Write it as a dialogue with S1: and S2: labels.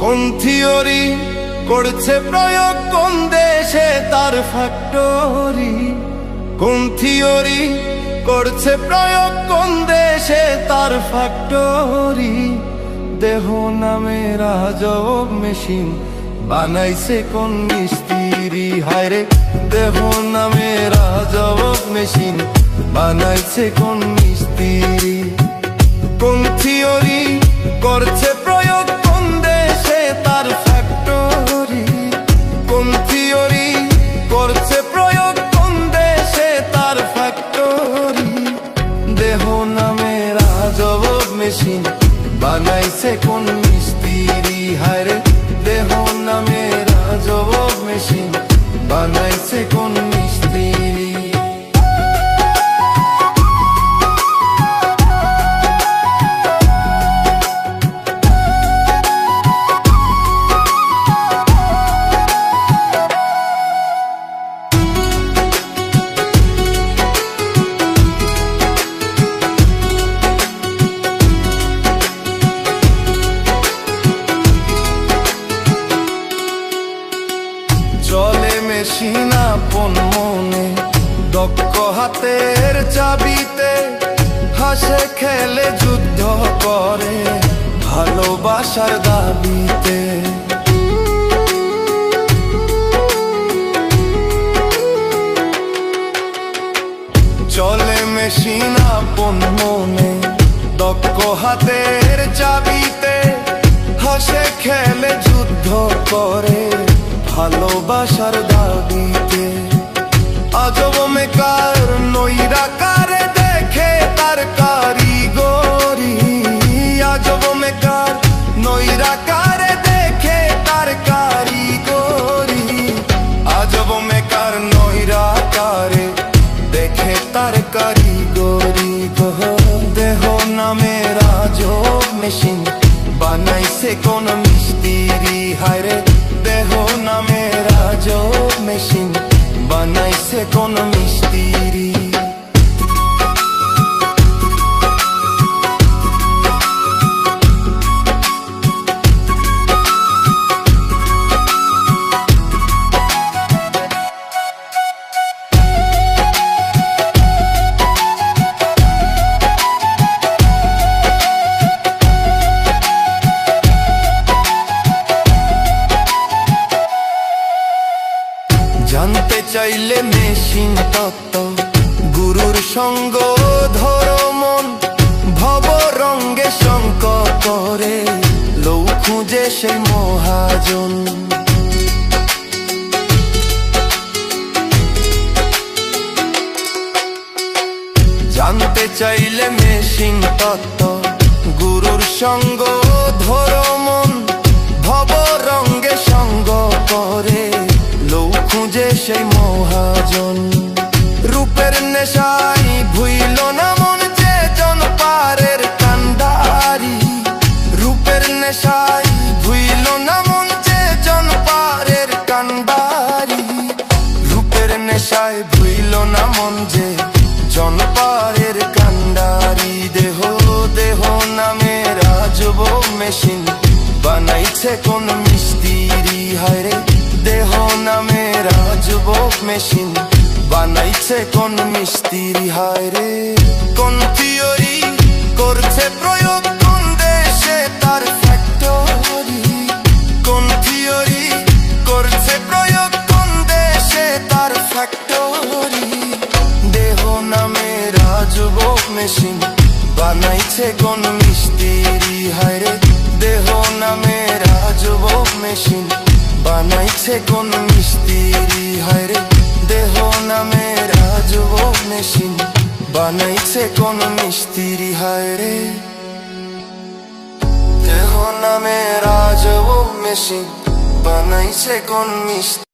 S1: কোন থিওরি করছে প্রয়োগ, কোন দেশে তার ফ্যাক্টরি? কোন থিওরি করছে প্রয়োগ, কোন দেশে তার ফ্যাক্টরি? দেহ নামের আজব মেশিন বানাইছে কোন মিস্ত্রি? হায়রে দেহ নামের আজব মেশিন বানাইছে কোন মিস্ত্রি? কোন থিওরি করছে প্রয়োগ, কোন দেশে তার ফ্যাক্টরি? কোন থিওরি করছে প্রয়োগ, কোন দেশে তার ফ্যাক্টরি? দেহ নামের আজব মেশিন বানাইছে কোন মিস্ত্রি? হায়রে দেহ নামের আজব মেশিন বানাইছে কোন মিস্ত্রি? চলে মেশিন আপন মনে, দক্ষ হাতের চাবিতে, হাসে খেলে যুদ্ধ করে ভালোবাসার দাবিতে। চলে মেশিন আপন মনে, দক্ষ হাতের চাবিতে, হাসে খেলে যুদ্ধ করে ভালোবাসার দাবিতে। আজব মেকার নইরা কারে দেখে তার কারিগরি? আজব মেকার নইরা কারে দেখে তার কারিগরি? আজব মেকার নইরা কারে দেখে তার কারিগরি? দেহ নামের আজব মেশিন বানাইছে কোন মিস্ত্রি? হায়রে দেহ নামের আজব মেশিন বানাইছে কোন মিস্ত্রি? জানতে চাইলে মেশিন তত্ত্ব, গুরুর সঙ্গ ধরো মন, ভব রঙ্গে শঙ্ক করে লৌ খুঁজে সেই মহাজন। জানতে চাইলে মেশিন তত্ত্ব, গুরুর সঙ্গ ধরো মন, ভব রঙ্গে সঙ্গ করে লৌ খুঁজে সেই মহাজন। রূপের নেশাই ভুইল না মন যে জন পারের কান্ডারি? রূপের নেশাই ভুইল না মন যে জন পারের কান্ডারি? রূপের নেশায় ভুইল না মন যে জন পারের কান্ডারি? দেহ দেহ নামের আজব মেশিন বানাইছে কোন মিস্ত্রি? হায়রে দেহ নামের আজব মেশিন বানাইছে কোন মিস্ত্রি? হায়রে কোন থিওরি করছে প্রয়োগ, কোন দেশে তার ফ্যাক্টরি? কোন থিওরি করছে প্রয়োগ, কোন দেশে তার ফ্যাক্টরি? দেহ নামের আজব মেশিন বানাইছে কোন মিস্ত্রি? হায়রে দেহ নামের আজব মেশিন বানাইছে কোন মিস্ত্রি? হায়রে দেহ নামের আজব মেশিন বানাইছে কোন মিস্ত্রি? হায়রে দেহ নামের আজব মেশিন বানাইছে কোন মিস্ত্রি?